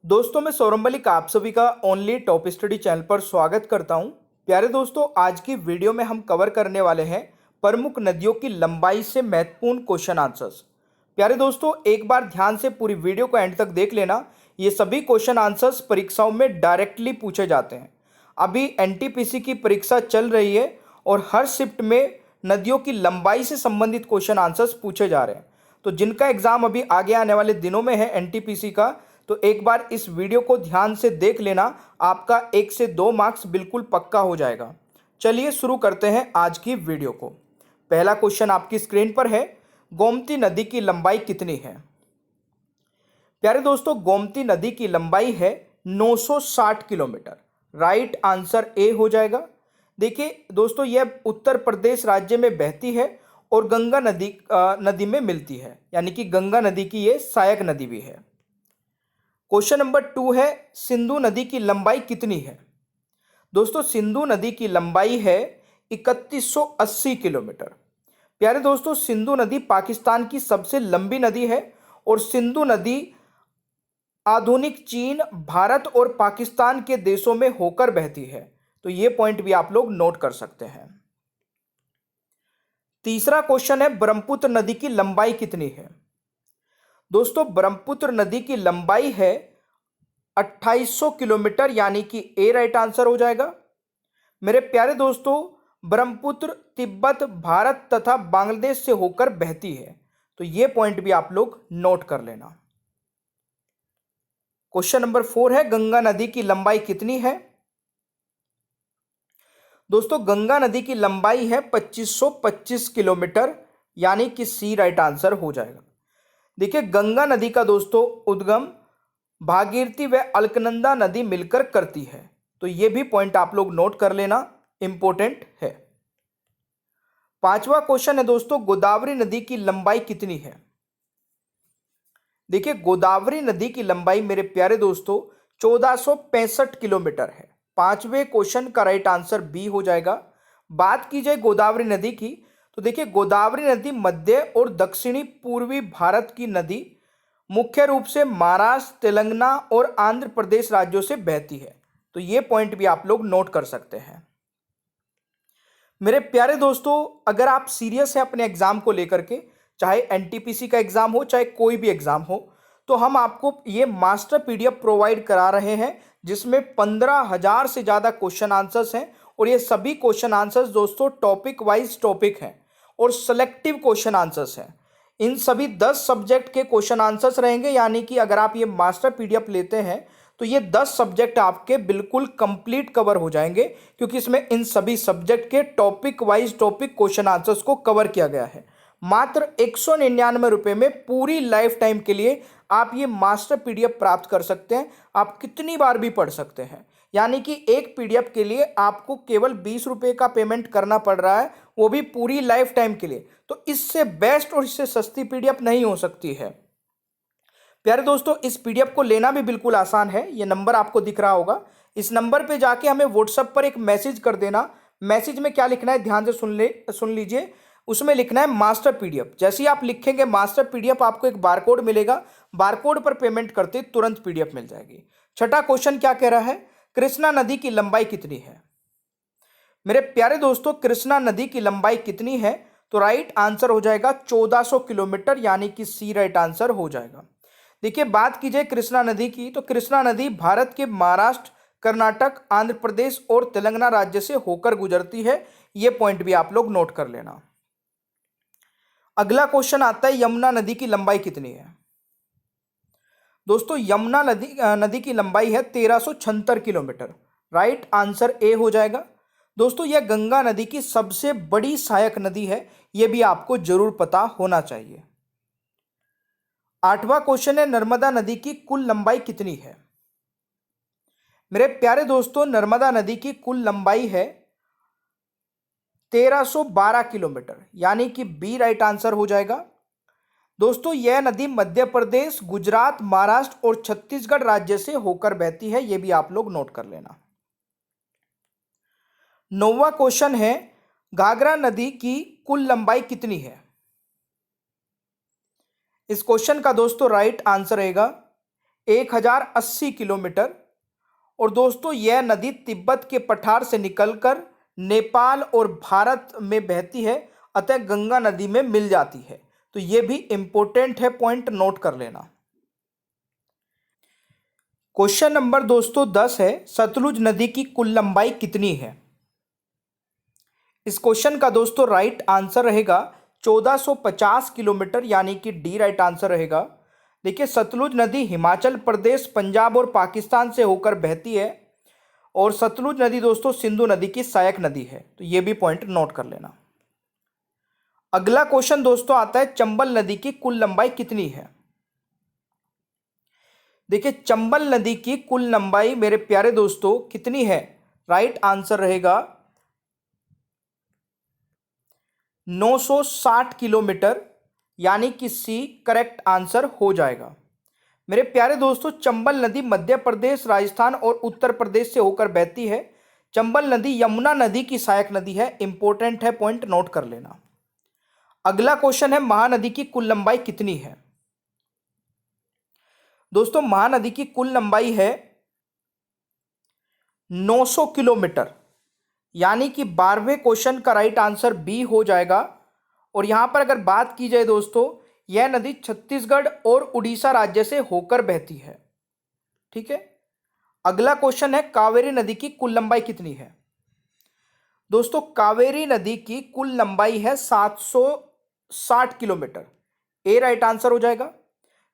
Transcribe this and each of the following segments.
दोस्तों मैं सौरभ मलिक आप सभी का ओनली टॉप स्टडी चैनल पर स्वागत करता हूं। प्यारे दोस्तों, आज की वीडियो में हम कवर करने वाले हैं प्रमुख नदियों की लंबाई से महत्वपूर्ण क्वेश्चन आंसर्स। प्यारे दोस्तों, एक बार ध्यान से पूरी वीडियो को एंड तक देख लेना। ये सभी क्वेश्चन आंसर्स परीक्षाओं में डायरेक्टली पूछे जाते हैं। अभी एनटीपीसी की परीक्षा चल रही है और हर शिफ्ट में नदियों की लंबाई से संबंधित क्वेश्चन आंसर्स पूछे जा रहे हैं। तो जिनका एग्जाम अभी आगे आने वाले दिनों में है एनटीपीसी का, तो एक बार इस वीडियो को ध्यान से देख लेना। आपका 1 से 2 मार्क्स बिल्कुल पक्का हो जाएगा। चलिए शुरू करते हैं आज की वीडियो को। पहला क्वेश्चन आपकी स्क्रीन पर है, गोमती नदी की लंबाई कितनी है? प्यारे दोस्तों, गोमती नदी की लंबाई है 960 किलोमीटर। राइट आंसर ए हो जाएगा। देखिए दोस्तों, यह उत्तर प्रदेश राज्य में बहती है और गंगा नदी में मिलती है, यानी कि गंगा नदी की ये सहायक नदी भी है। क्वेश्चन नंबर 2 है, सिंधु नदी की लंबाई कितनी है? दोस्तों, सिंधु नदी की लंबाई है 3180 किलोमीटर। प्यारे दोस्तों, सिंधु नदी पाकिस्तान की सबसे लंबी नदी है और सिंधु नदी आधुनिक चीन, भारत और पाकिस्तान के देशों में होकर बहती है। तो यह पॉइंट भी आप लोग नोट कर सकते हैं। तीसरा क्वेश्चन है, ब्रह्मपुत्र नदी की लंबाई कितनी है? दोस्तों, ब्रह्मपुत्र नदी की लंबाई है 2800 किलोमीटर, यानी कि ए राइट आंसर हो जाएगा। मेरे प्यारे दोस्तों, ब्रह्मपुत्र तिब्बत, भारत तथा बांग्लादेश से होकर बहती है। तो यह पॉइंट भी आप लोग नोट कर लेना। क्वेश्चन नंबर 4 है, गंगा नदी की लंबाई कितनी है? दोस्तों, गंगा नदी की लंबाई है 2525 किलोमीटर, यानी कि सी राइट आंसर हो जाएगा। देखिए, गंगा नदी का दोस्तों उद्गम भागीरथी व अलकनंदा नदी मिलकर करती है। तो यह भी पॉइंट आप लोग नोट कर लेना, इंपॉर्टेंट है। पांचवा क्वेश्चन है दोस्तों, गोदावरी नदी की लंबाई कितनी है? देखिए, गोदावरी नदी की लंबाई मेरे प्यारे दोस्तों 1465 किलोमीटर है। पांचवें क्वेश्चन का राइट आंसर बी हो जाएगा। बात की जाए गोदावरी नदी की, तो देखिए, गोदावरी नदी मध्य और दक्षिणी पूर्वी भारत की नदी मुख्य रूप से महाराष्ट्र, तेलंगाना और आंध्र प्रदेश राज्यों से बहती है। तो ये पॉइंट भी आप लोग नोट कर सकते हैं। मेरे प्यारे दोस्तों, अगर आप सीरियस हैं अपने एग्जाम को लेकर के, चाहे एनटीपीसी का एग्जाम हो चाहे कोई भी एग्जाम हो, तो हम आपको ये मास्टर पीडीएफ प्रोवाइड करा रहे हैं जिसमें 15,000 से ज़्यादा क्वेश्चन आंसर्स हैं। और ये सभी क्वेश्चन आंसर्स दोस्तों टॉपिक वाइज टॉपिक हैं और सेलेक्टिव क्वेश्चन आंसर्स हैं। इन सभी 10 सब्जेक्ट के क्वेश्चन आंसर्स रहेंगे, यानी कि अगर आप ये मास्टर पीडीएफ लेते हैं तो ये 10 सब्जेक्ट आपके बिल्कुल कंप्लीट कवर हो जाएंगे, क्योंकि इसमें इन सभी सब्जेक्ट के topic wise topic question answers को कवर किया गया है। मात्र 199 रुपये में पूरी लाइफ टाइम के लिए आप ये मास्टर पीडीएफ प्राप्त कर सकते हैं। आप कितनी बार भी पढ़ सकते हैं, यानी कि एक पीडीएफ के लिए आपको केवल 20 रुपये का पेमेंट करना पड़ रहा है, वो भी पूरी लाइफ टाइम के लिए। तो इससे बेस्ट और इससे सस्ती पीडीएफ नहीं हो सकती है। प्यारे दोस्तों, इस पीडीएफ को लेना भी बिल्कुल आसान है। ये नंबर आपको दिख रहा होगा, इस नंबर पे जाके हमें व्हाट्सएप पर एक मैसेज कर देना। मैसेज में क्या लिखना है ध्यान से सुन लीजिए। उसमें लिखना है मास्टर पीडीएफ। जैसे ही आप लिखेंगे मास्टर पीडीएफ, आपको एक बारकोड मिलेगा। बारकोड पर पेमेंट करते तुरंत पीडीएफ मिल जाएगी। छठा क्वेश्चन क्या कह रहा है, कृष्णा नदी की लंबाई कितनी है? मेरे प्यारे दोस्तों, कृष्णा नदी की लंबाई कितनी है? तो राइट आंसर हो जाएगा 1400 किलोमीटर, यानी कि सी राइट आंसर हो जाएगा। देखिए, बात की जाए कृष्णा नदी की, तो कृष्णा नदी भारत के महाराष्ट्र, कर्नाटक, आंध्र प्रदेश और तेलंगाना राज्य से होकर गुजरती है। यह पॉइंट भी आप लोग नोट कर लेना। अगला क्वेश्चन आता है, यमुना नदी की लंबाई कितनी है? दोस्तों, यमुना नदी की लंबाई है 1376 किलोमीटर। राइट आंसर ए हो जाएगा। दोस्तों, यह गंगा नदी की सबसे बड़ी सहायक नदी है, यह भी आपको जरूर पता होना चाहिए। आठवां क्वेश्चन है, नर्मदा नदी की कुल लंबाई कितनी है? मेरे प्यारे दोस्तों, नर्मदा नदी की कुल लंबाई है 1312 किलोमीटर, यानी कि बी राइट आंसर हो जाएगा। दोस्तों, यह नदी मध्य प्रदेश, गुजरात, महाराष्ट्र और छत्तीसगढ़ राज्य से होकर बहती है। यह भी आप लोग नोट कर लेना। नौवां क्वेश्चन है, घाघरा नदी की कुल लंबाई कितनी है? इस क्वेश्चन का दोस्तों राइट आंसर रहेगा 1080 किलोमीटर। और दोस्तों यह नदी तिब्बत के पठार से निकलकर नेपाल और भारत में बहती है, अतः गंगा नदी में मिल जाती है। तो यह भी इंपॉर्टेंट है, पॉइंट नोट कर लेना। क्वेश्चन नंबर दोस्तों 10 है, सतलुज नदी की कुल लंबाई कितनी है? इस क्वेश्चन का दोस्तों राइट आंसर रहेगा 1450 किलोमीटर, यानी कि डी राइट आंसर रहेगा। देखिए सतलुज नदी हिमाचल प्रदेश, पंजाब और पाकिस्तान से होकर बहती है, और सतलुज नदी दोस्तों सिंधु नदी की सहायक नदी है। तो ये भी पॉइंट नोट कर लेना। अगला क्वेश्चन दोस्तों आता है, चंबल नदी की कुल लंबाई कितनी है? देखिए चंबल नदी की कुल लंबाई मेरे प्यारे दोस्तों कितनी है? राइट आंसर रहेगा 960 किलोमीटर, यानी कि सी करेक्ट आंसर हो जाएगा। मेरे प्यारे दोस्तों चंबल नदी मध्य प्रदेश, राजस्थान और उत्तर प्रदेश से होकर बहती है। चंबल नदी यमुना नदी की सहायक नदी है, इंपॉर्टेंट है, पॉइंट नोट कर लेना। अगला क्वेश्चन है, महानदी की कुल लंबाई कितनी है? दोस्तों महानदी की कुल लंबाई है 900 किलोमीटर, यानी कि 12वें क्वेश्चन का राइट आंसर बी हो जाएगा। और यहां पर अगर बात की जाए दोस्तों, यह नदी छत्तीसगढ़ और उड़ीसा राज्य से होकर बहती है। ठीक है। अगला क्वेश्चन है, कावेरी नदी की कुल लंबाई कितनी है? दोस्तों कावेरी नदी की कुल लंबाई है 760 किलोमीटर, ए राइट आंसर हो जाएगा।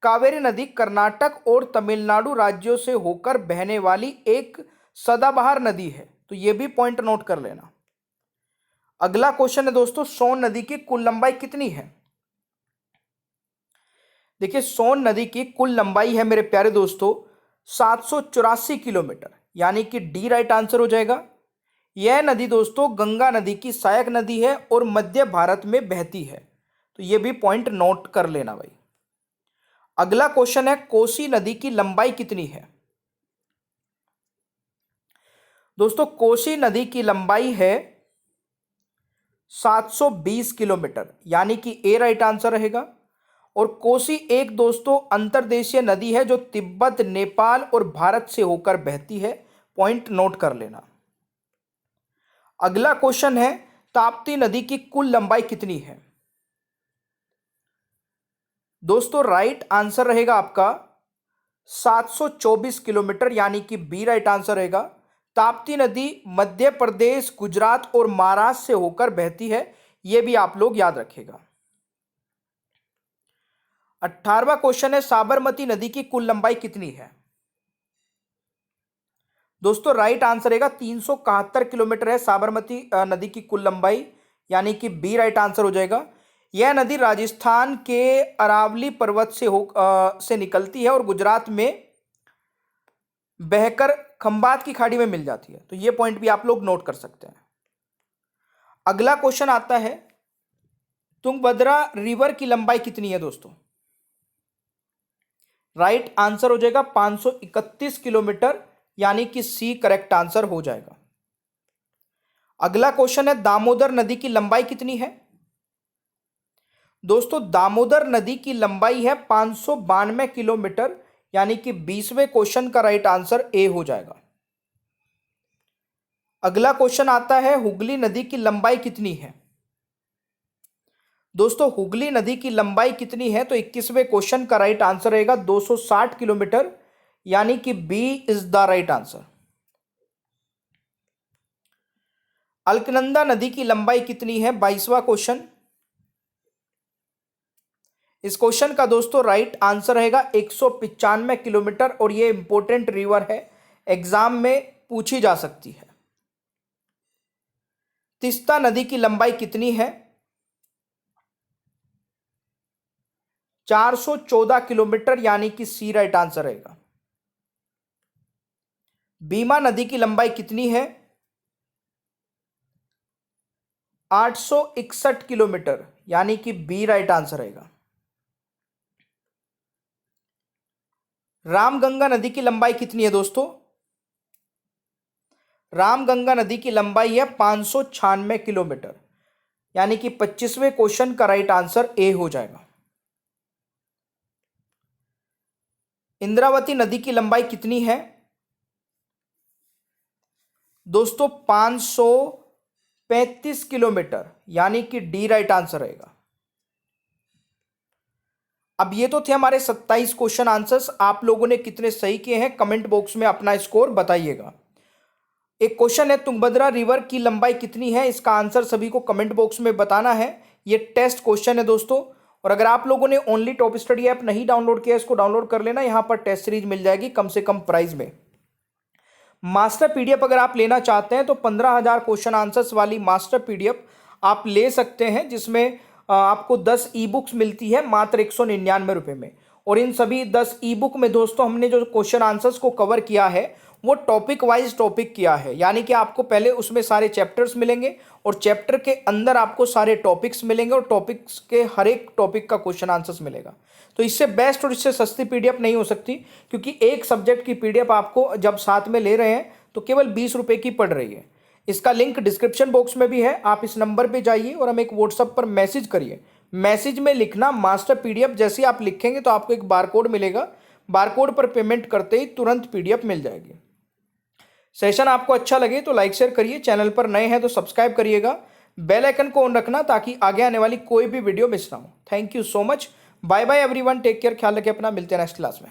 कावेरी नदी कर्नाटक और तमिलनाडु राज्यों से होकर बहने वाली एक सदाबहार नदी है, तो यह भी पॉइंट नोट कर लेना। अगला क्वेश्चन है दोस्तों, सोन नदी की कुल लंबाई कितनी है? देखिए सोन नदी की कुल लंबाई है मेरे प्यारे दोस्तों 784 किलोमीटर, यानी कि डी राइट आंसर हो जाएगा। यह नदी दोस्तों गंगा नदी की सहायक नदी है और मध्य भारत में बहती है, तो यह भी पॉइंट नोट कर लेना भाई। अगला क्वेश्चन है, कोसी नदी की लंबाई कितनी है? दोस्तों कोसी नदी की लंबाई है 720 किलोमीटर, यानी कि ए राइट आंसर रहेगा। और कोसी एक दोस्तों अंतर्देशीय नदी है जो तिब्बत, नेपाल और भारत से होकर बहती है, पॉइंट नोट कर लेना। अगला क्वेश्चन है, ताप्ती नदी की कुल लंबाई कितनी है? दोस्तों राइट आंसर रहेगा आपका 724 किलोमीटर, यानी कि बी राइट आंसर रहेगा। ताप्ती नदी मध्य प्रदेश, गुजरात और महाराष्ट्र से होकर बहती है, यह भी आप लोग याद रखेगा। 18वां क्वेश्चन है, साबरमती नदी की कुल लंबाई कितनी है? दोस्तों राइट आंसर रहेगा 371 किलोमीटर है साबरमती नदी की कुल लंबाई, यानी कि बी राइट आंसर हो जाएगा। यह नदी राजस्थान के अरावली पर्वत से निकलती है और गुजरात में बहकर खंबात की खाड़ी में मिल जाती है, तो यह पॉइंट भी आप लोग नोट कर सकते हैं। अगला क्वेश्चन आता है, तुंगभद्रा रिवर की लंबाई कितनी है दोस्तों? राइट आंसर हो जाएगा 531 किलोमीटर, यानी कि सी करेक्ट आंसर हो जाएगा। अगला क्वेश्चन है, दामोदर नदी की लंबाई कितनी है? दोस्तों दामोदर नदी की लंबाई है 592 किलोमीटर, यानी कि 20वें क्वेश्चन का राइट आंसर ए हो जाएगा। अगला क्वेश्चन आता है, हुगली नदी की लंबाई कितनी है? दोस्तों हुगली नदी की लंबाई कितनी है, तो 21वें क्वेश्चन का राइट आंसर रहेगा 260 किलोमीटर, यानी कि B is the right answer. Alaknanda नदी की लंबाई कितनी है? 22वां क्वेश्चन। इस क्वेश्चन का दोस्तों राइट आंसर रहेगा 195 किलोमीटर, और यह इंपॉर्टेंट रिवर है, एग्जाम में पूछी जा सकती है। तीस्ता नदी की लंबाई कितनी है? 414 किलोमीटर, यानी कि सी राइट आंसर रहेगा। बीमा नदी की लंबाई कितनी है? 861 किलोमीटर, यानी कि बी राइट आंसर रहेगा। रामगंगा नदी की लंबाई कितनी है दोस्तों? रामगंगा नदी की लंबाई है 596 किलोमीटर, यानी कि 25वें क्वेश्चन का राइट आंसर ए हो जाएगा। इंद्रावती नदी की लंबाई कितनी है दोस्तों? 535 किलोमीटर, यानी कि डी राइट आंसर रहेगा। अब ये तो थे हमारे 27 क्वेश्चन आंसर्स। आप लोगों ने कितने सही किए हैं कमेंट बॉक्स में अपना स्कोर बताइएगा। एक क्वेश्चन है, तुंगभद्रा रिवर की लंबाई कितनी है? इसका आंसर सभी को कमेंट बॉक्स में बताना है। ये टेस्ट क्वेश्चन है दोस्तों। और अगर आप लोगों ने ओनली टॉप स्टडी ऐप नहीं डाउनलोड किया, इसको डाउनलोड कर लेना, यहां पर टेस्ट सीरीज मिल जाएगी कम से कम प्राइस में। मास्टर पीडीएफ अगर आप लेना चाहते हैं तो 15,000 क्वेश्चन आंसर्स वाली मास्टर पीडीएफ आप ले सकते हैं, जिसमें आपको 10 ई बुक्स मिलती है मात्र 199 रुपये में। और इन सभी 10 ई बुक में दोस्तों हमने जो क्वेश्चन आंसर्स को कवर किया है वो टॉपिक वाइज टॉपिक किया है, यानी कि आपको पहले उसमें सारे चैप्टर्स मिलेंगे और चैप्टर के अंदर आपको सारे टॉपिक्स मिलेंगे और टॉपिक्स के हर एक टॉपिक का क्वेश्चन आंसर्स मिलेगा। तो इससे बेस्ट और इससे सस्ती पीडीएफ नहीं हो सकती, क्योंकि एक सब्जेक्ट की पीडीएफ आपको जब साथ में ले रहे हैं तो केवल 20 रुपये की पड़ रही है। इसका लिंक डिस्क्रिप्शन बॉक्स में भी है, आप इस नंबर पे जाइए और हमें एक व्हाट्सएप पर मैसेज करिए। मैसेज में लिखना मास्टर पीडीएफ, जैसे आप लिखेंगे तो आपको एक बारकोड मिलेगा, बारकोड पर पेमेंट करते ही तुरंत पीडीएफ मिल जाएगी। सेशन आपको अच्छा लगे तो लाइक शेयर करिए, चैनल पर नए हैं तो सब्सक्राइब करिएगा, बेल आइकन को ऑन रखना ताकि आगे आने वाली कोई भी वीडियो मिस ना हो। Thank you so much, bye bye everyone, take care, ख्याल रखिए अपना, मिलते हैं नेक्स्ट क्लास में।